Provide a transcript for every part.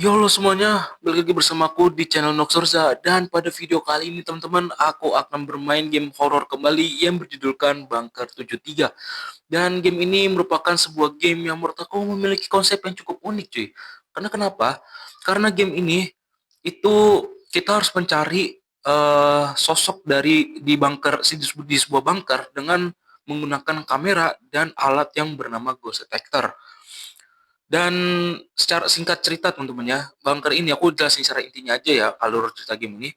Yo halo semuanya, balik lagi bersamaku di channel Noxurza. Dan pada video kali ini teman-teman, aku akan bermain game horor kembali yang berjudulkan Bunker 73. Dan game ini merupakan sebuah game yang menurut aku memiliki konsep yang cukup unik cuy. Karena kenapa? Karena game ini itu kita harus mencari sosok dari di bunker di sebuah bunker dengan menggunakan kamera dan alat yang bernama ghost detector. Dan secara singkat cerita teman-teman ya, bunker ini aku jelasin secara intinya aja ya alur cerita game ini.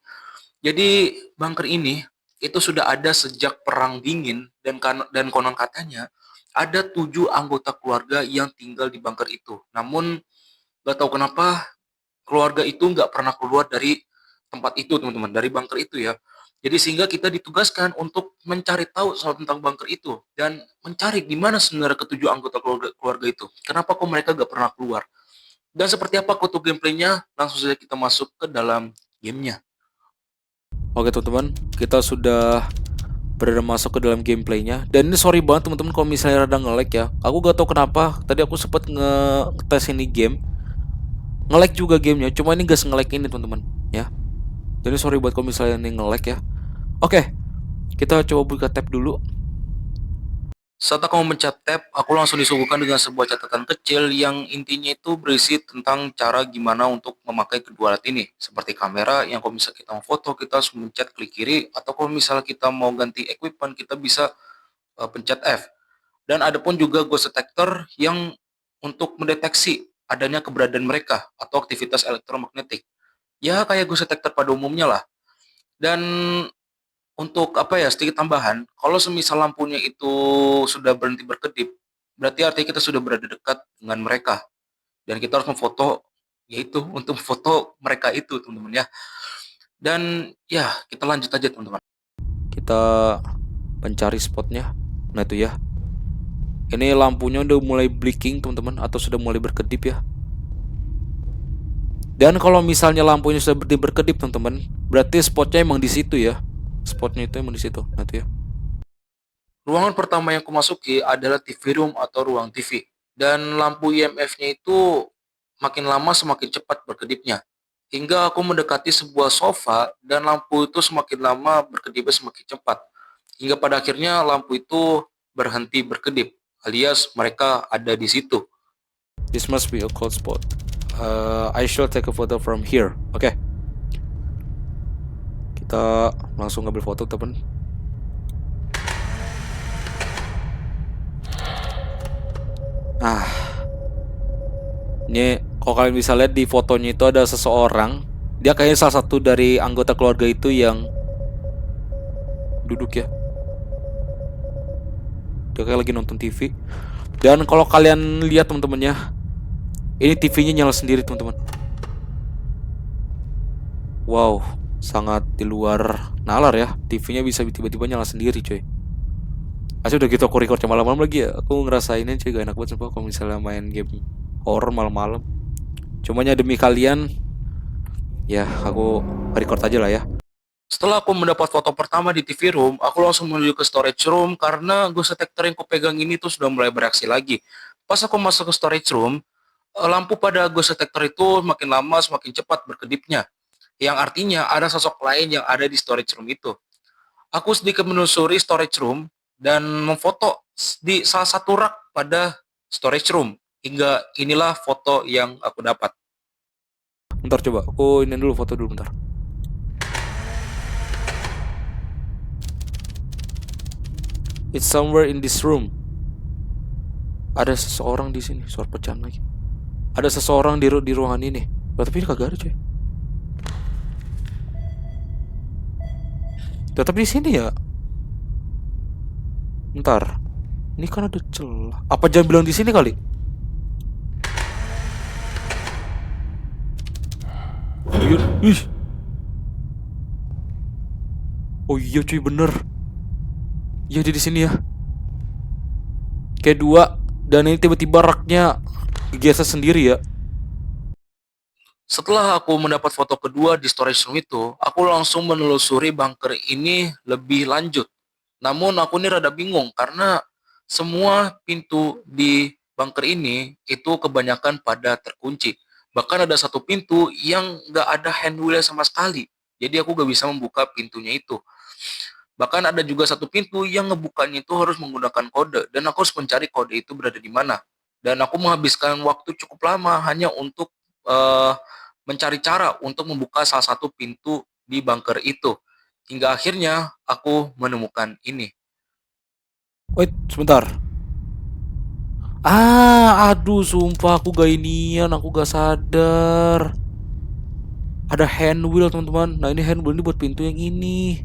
Jadi bunker ini itu sudah ada sejak perang dingin dan konon katanya ada 7 anggota keluarga yang tinggal di bunker itu. Namun gak tahu kenapa keluarga itu nggak pernah keluar dari tempat itu teman-teman, dari bunker itu ya. Jadi sehingga kita ditugaskan untuk mencari tahu soal tentang bunker itu dan mencari di mana sebenarnya ketujuh anggota keluarga itu. Kenapa kok mereka gak pernah keluar? Dan seperti apa kutu gameplaynya? Langsung saja kita masuk ke dalam gamenya. Oke teman-teman, kita sudah berada masuk ke dalam gameplaynya. Dan ini sorry banget teman-teman kalau misalnya rada nge-lag ya. Aku gak tahu kenapa. Tadi aku sempat nge-tes ini game, nge-lag juga gamenya. Cuma ini gak se-nge-lag ini teman-teman ya. Jadi sorry buat kalau misalnya ini nge-lag ya. Oke, kita coba buka tab dulu. Saat aku memencet tab, aku langsung disuguhkan dengan sebuah catatan kecil yang intinya itu berisi tentang cara gimana untuk memakai kedua alat ini. Seperti kamera yang kalau misalnya kita mau foto, kita harus mencet klik kiri, atau kalau misalnya kita mau ganti equipment, kita bisa pencet F. Dan ada pun juga ghost detector yang untuk mendeteksi adanya keberadaan mereka atau aktivitas elektromagnetik. Ya kayak ghost detector pada umumnya lah. Dan untuk apa ya, sedikit tambahan, kalau semisal lampunya itu sudah berhenti berkedip, berarti artinya kita sudah berada dekat dengan mereka dan kita harus memfoto, yaitu untuk foto mereka itu teman-teman ya. Dan ya kita lanjut aja teman-teman. Kita mencari spotnya. Nah itu ya. Ini lampunya udah mulai blinking teman-teman, atau sudah mulai berkedip ya. Dan kalau misalnya lampunya sudah berhenti berkedip teman-teman, berarti spotnya emang di situ ya. Spotnya itu emang di situ. Nah itu ya. Ruangan pertama yang kumasuki adalah TV room atau ruang TV. Dan lampu IMF-nya itu makin lama semakin cepat berkedipnya. Hingga aku mendekati sebuah sofa dan lampu itu semakin lama berkedipnya semakin cepat. Hingga pada akhirnya lampu itu berhenti berkedip, alias mereka ada di situ. This must be a cold spot. I should take a photo from here. Oke. Kita langsung ngambil foto teman. Nah, ini kalau kalian bisa lihat di fotonya itu ada seseorang. Dia kayaknya salah satu dari anggota keluarga itu yang duduk ya. Dia kayak lagi nonton TV. Dan kalau kalian lihat teman-teman ya, ini TV-nya nyala sendiri teman-teman. Wow, sangat di luar nalar ya. TV-nya bisa tiba-tiba nyala sendiri coy. Asli udah gitu aku record malam-malam lagi ya. Aku ngerasainnya cuy, gak enak banget sumpah kalau misalnya main game horror malam-malam. Cumanya demi kalian, ya aku record aja lah ya. Setelah aku mendapat foto pertama di TV room, aku langsung menuju ke storage room karena ghost detector yang kupegang ini tuh sudah mulai bereaksi lagi. Pas aku masuk ke storage room, lampu pada ghost detector itu makin lama semakin cepat berkedipnya. Yang artinya ada sosok lain yang ada di storage room itu. Aku sedikit menelusuri storage room dan memfoto di salah satu rak pada storage room. Hingga inilah foto yang aku dapat. Bentar coba, aku ini dulu foto dulu bentar. It's somewhere in this room. Ada seseorang di sini, suara pecahan lagi. Ada seseorang di ruangan ini. Tapi ini kagak ada coy. Tapi di sini ya. Bentar. Ini kan ada celah. Apa jangan bilang di sini kali? Ih. Oh iya cuy bener. Iya dia di sini ya. Kayak dua. Dan ini tiba-tiba raknya geser sendiri ya. Setelah aku mendapat foto kedua di storage room itu, aku langsung menelusuri bunker ini lebih lanjut. Namun aku ini rada bingung karena semua pintu di bunker ini itu kebanyakan pada terkunci. Bahkan ada satu pintu yang nggak ada handwheel sama sekali. Jadi aku nggak bisa membuka pintunya itu. Bahkan ada juga satu pintu yang ngebukanya itu harus menggunakan kode, dan aku harus mencari kode itu berada di mana. Dan aku menghabiskan waktu cukup lama hanya untuk eh, mencari cara untuk membuka salah satu pintu di bunker itu. Hingga akhirnya aku menemukan ini. Wait, sebentar. Aduh, sumpah aku gak inian, aku gak sadar. Ada handwheel, teman-teman. Nah, ini handwheel ini buat pintu yang ini.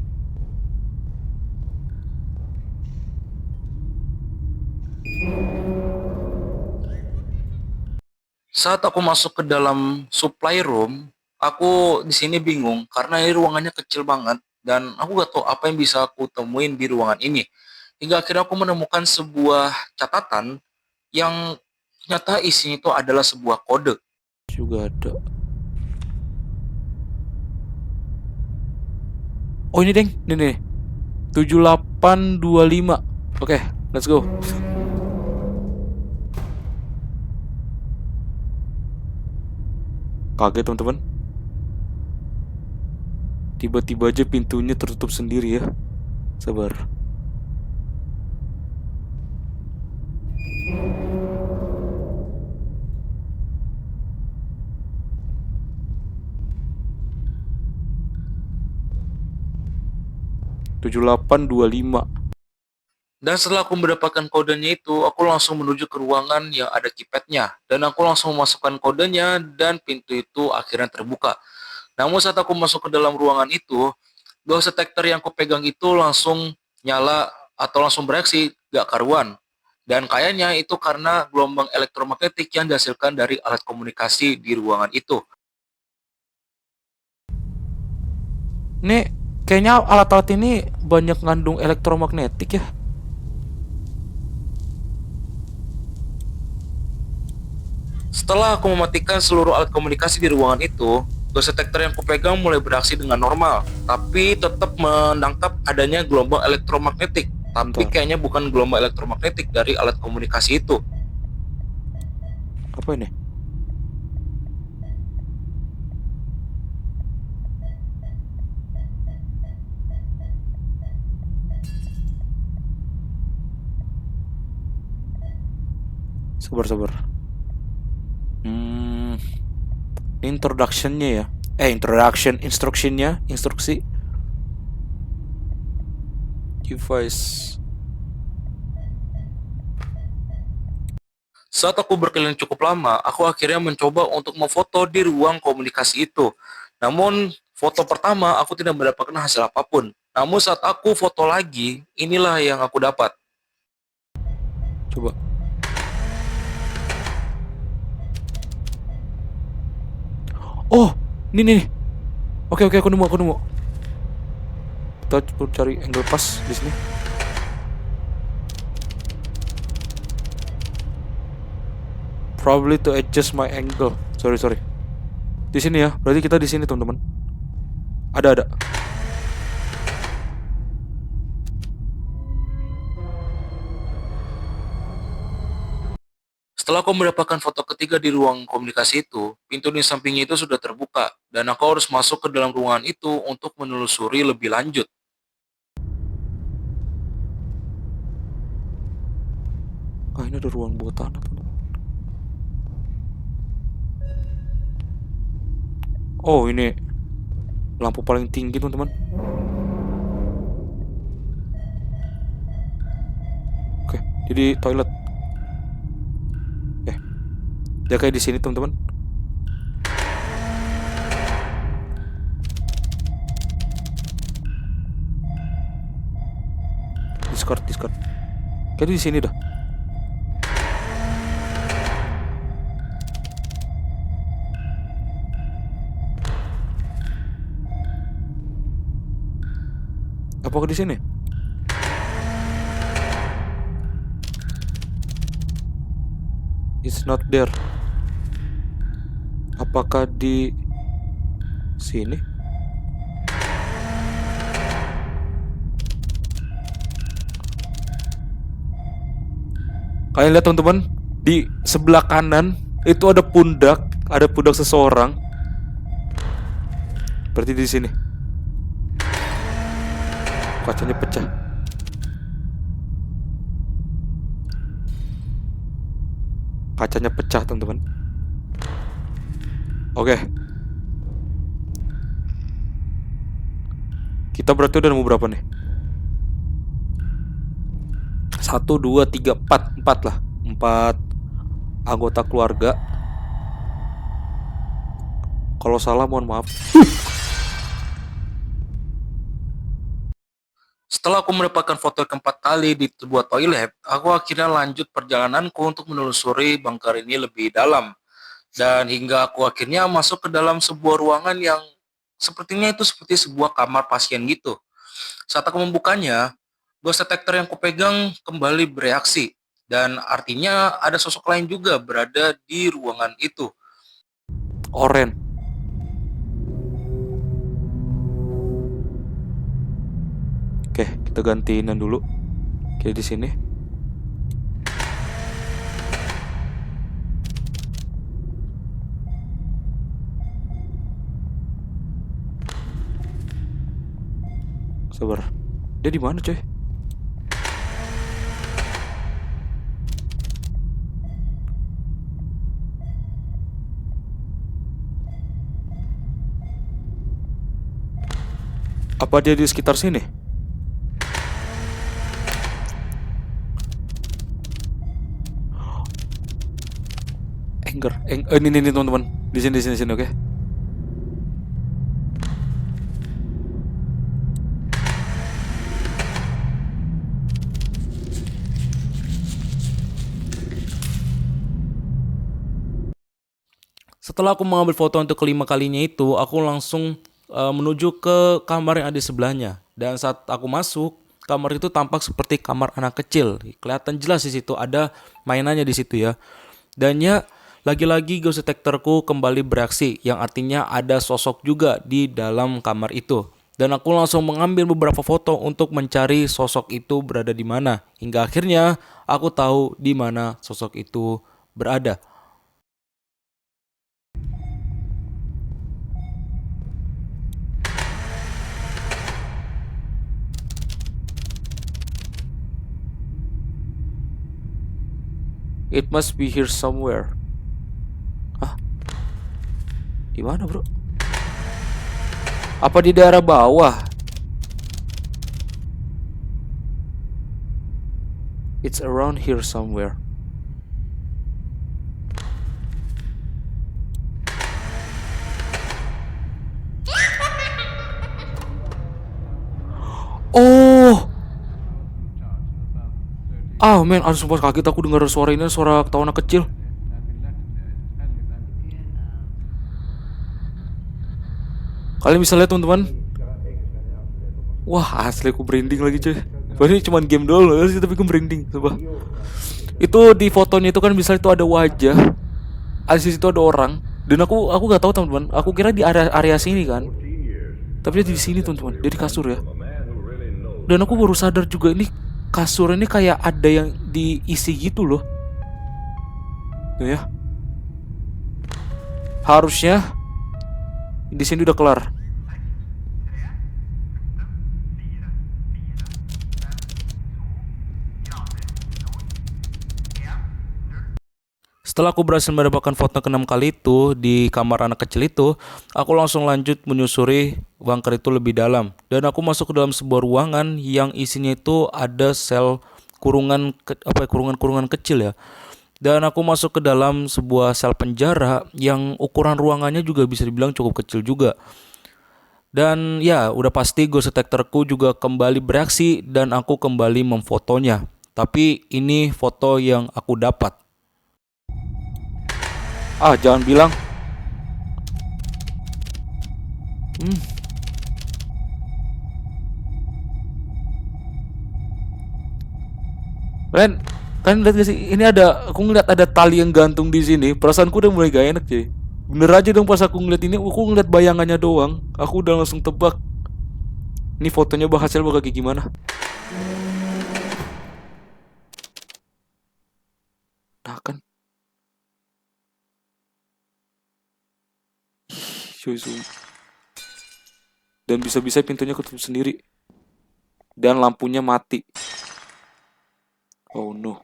Saat aku masuk ke dalam supply room, aku di sini bingung karena ini ruangannya kecil banget dan aku gak tahu apa yang bisa aku temuin di ruangan ini. Hingga akhirnya aku menemukan sebuah catatan yang ternyata isinya itu adalah sebuah kode. Juga ada. Oh, ini, Deng. Ini nih. 7825. Oke, let's go. Kaget, teman-teman. Tiba-tiba aja pintunya tertutup sendiri ya. Sabar. Tujuh delapan dua lima. Dan setelah aku mendapatkan kodenya itu, aku langsung menuju ke ruangan yang ada keypadnya. Dan aku langsung memasukkan kodenya dan pintu itu akhirnya terbuka. Namun saat aku masuk ke dalam ruangan itu, ghost detector yang aku pegang itu langsung nyala atau langsung bereaksi gak karuan. Dan kayaknya itu karena gelombang elektromagnetik yang dihasilkan dari alat komunikasi di ruangan itu. Nih, kayaknya alat-alat ini banyak ngandung elektromagnetik ya. Setelah aku mematikan seluruh alat komunikasi di ruangan itu, ghost detector yang kupegang mulai beraksi dengan normal, tapi tetap menangkap adanya gelombang elektromagnetik. Tapi Bentar, kayaknya bukan gelombang elektromagnetik dari alat komunikasi itu. apa ini? Sabar, sabar. Hmm, introductionnya ya. Instructionnya, instruksi device. Saat aku berkeliling cukup lama, aku akhirnya mencoba untuk memfoto di ruang komunikasi itu. Namun, foto pertama aku tidak mendapatkan hasil apapun. Namun saat aku foto lagi, inilah yang aku dapat. Coba. Oh, ini nih. Oke, oke, aku nemu. Kita coba cari angle pas di sini. Probably to adjust my angle. Sorry, sorry. Di sini ya. Berarti kita di sini, teman-teman. Ada. Setelah aku mendapatkan foto ketiga di ruang komunikasi itu, pintu di sampingnya itu sudah terbuka, dan aku harus masuk ke dalam ruangan itu untuk menelusuri lebih lanjut. Ini ada ruang bawah tanah, teman-teman. Oh, ini lampu paling tinggi, teman-teman. Oke, jadi toilet. Dia kayak di sini, teman-teman. Discord. Kayak di sini dah. Apakah di sini? It's not there. Apakah di sini? Kalian lihat, teman-teman, di sebelah kanan itu ada pundak Ada pundak seseorang. Berarti di sini. Kacanya pecah. Kacanya pecah, teman-teman. Oke. Kita berarti udah nemu berapa nih? 1, 2, 3, 4. 4 lah. 4 anggota keluarga. Kalau salah mohon maaf. Setelah aku mendapatkan foto yang keempat kali di sebuah toilet, aku akhirnya lanjut perjalananku untuk menelusuri bunker ini lebih dalam. Dan hingga aku akhirnya masuk ke dalam sebuah ruangan yang sepertinya itu seperti sebuah kamar pasien gitu. Saat aku membukanya, ghost detector yang kupegang kembali bereaksi. Dan artinya ada sosok lain juga berada di ruangan itu. Oren. Oke, kita gantiin dulu. Oke, di sini. Sabar. Dia di mana, coy? Apa dia di sekitar sini? Ini teman-teman. Di sini, oke. Setelah aku mengambil foto untuk kelima kalinya itu, aku langsung menuju ke kamar yang ada di sebelahnya. Dan saat aku masuk, kamar itu tampak seperti kamar anak kecil. Kelihatan jelas di situ ada mainannya di situ ya. Dan ya, lagi-lagi ghost detectorku kembali bereaksi, yang artinya ada sosok juga di dalam kamar itu. Dan aku langsung mengambil beberapa foto untuk mencari sosok itu berada di mana. Hingga akhirnya aku tahu di mana sosok itu berada. It must be here somewhere. Hah? Di mana, bro? Apa di daerah bawah? It's around here somewhere. Oh, men, sumpah kaget aku dengar suara ini, suara ketawa anak kecil. Kalian bisa lihat teman-teman. Wah, asli aku branding lagi cuy. Ini cuma game doang loh sih, tapi aku branding, sumpah. Itu di fotonya itu kan bisa itu ada wajah, di situ ada orang, dan aku nggak tahu teman-teman. Aku kira di area sini kan, tapi dia di sini teman-teman. Dia di kasur ya. Dan aku baru sadar juga ini kasur ini kayak ada yang diisi gitu loh. Tuh ya. Harusnya di sini udah kelar. Setelah aku berhasil mendapatkan foto ke-6 kali itu di kamar anak kecil itu, aku langsung lanjut menyusuri bunker itu lebih dalam. Dan aku masuk ke dalam sebuah ruangan yang isinya itu ada sel kurungan kecil ya. Dan aku masuk ke dalam sebuah sel penjara yang ukuran ruangannya juga bisa dibilang cukup kecil juga. Dan ya, udah pasti ghost detectorku juga kembali bereaksi dan aku kembali memfotonya. Tapi ini foto yang aku dapat. Jangan bilang. Kalian lihat gak sih? Ini aku ngeliat ada tali yang gantung di sini. Perasaanku udah mulai gak enak cuy. Bener aja dong pas aku ngeliat ini, aku ngeliat bayangannya doang. Aku udah langsung tebak. Ini fotonya hasil bakal kayak gimana? Nah kan. coy, dan bisa-bisa pintunya ketutup sendiri dan lampunya mati. Oh no.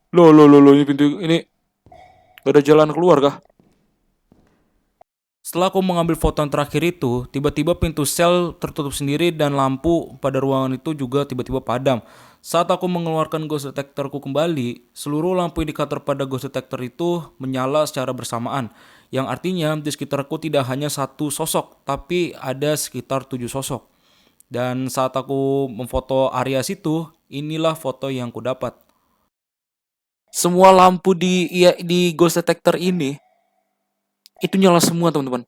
Loh, ini pintu ini gak ada jalan keluar kah? Setelah aku mengambil foto yang terakhir itu, tiba-tiba pintu sel tertutup sendiri dan lampu pada ruangan itu juga tiba-tiba padam. Saat aku mengeluarkan ghost detectorku kembali, seluruh lampu indikator pada ghost detector itu menyala secara bersamaan. Yang artinya di sekitarku tidak hanya satu sosok, tapi ada sekitar 7 sosok. Dan saat aku memfoto area situ, inilah foto yang ku dapat. Semua lampu di ghost detector ini itu nyala semua, teman-teman.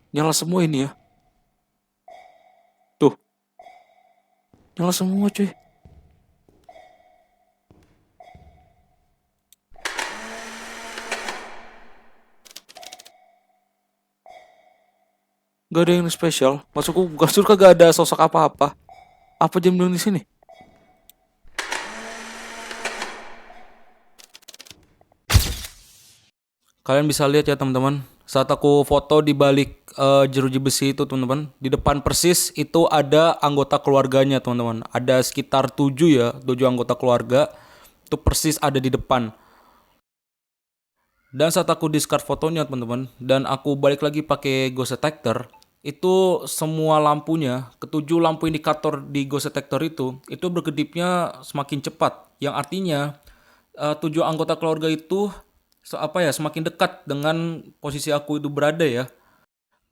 Nyala semua ini ya. Tuh, nyala semua cuy. Gak ada yang spesial. Masukku kasur kagak ada sosok apa-apa. Apa jam di sini? Kalian bisa lihat ya teman-teman, saat aku foto di balik jeruji besi itu teman-teman, di depan persis itu ada anggota keluarganya teman-teman. Ada sekitar 7 ya, 7 anggota keluarga. Itu persis ada di depan. Dan saat aku discard fotonya teman-teman, dan aku balik lagi pakai ghost detector, itu semua lampunya, ketujuh lampu indikator di ghost detector itu berkedipnya semakin cepat. Yang artinya 7 anggota keluarga itu semakin dekat dengan posisi aku itu berada ya.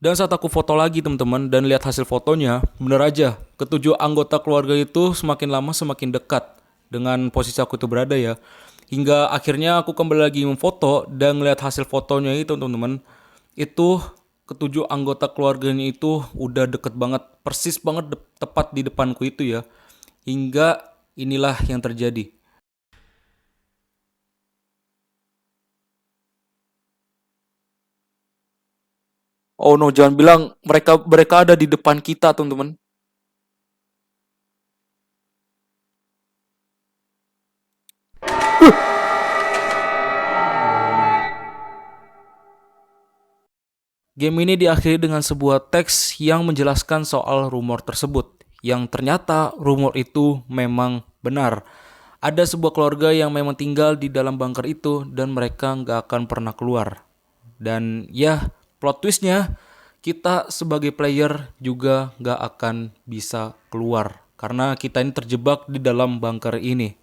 Dan saat aku foto lagi teman-teman dan lihat hasil fotonya, bener aja, ketujuh anggota keluarga itu semakin lama semakin dekat dengan posisi aku itu berada ya. Hingga akhirnya aku kembali lagi memfoto dan ngeliat hasil fotonya itu teman-teman. Itu ketujuh anggota keluarganya itu udah deket banget, persis banget tepat di depanku itu ya. Hingga inilah yang terjadi. Oh no, jangan bilang mereka ada di depan kita, teman-teman. Game ini diakhiri dengan sebuah teks yang menjelaskan soal rumor tersebut. Yang ternyata rumor itu memang benar. Ada sebuah keluarga yang memang tinggal di dalam bunker itu dan mereka nggak akan pernah keluar. Dan ya, plot twistnya kita sebagai player juga nggak akan bisa keluar karena kita ini terjebak di dalam bunker ini.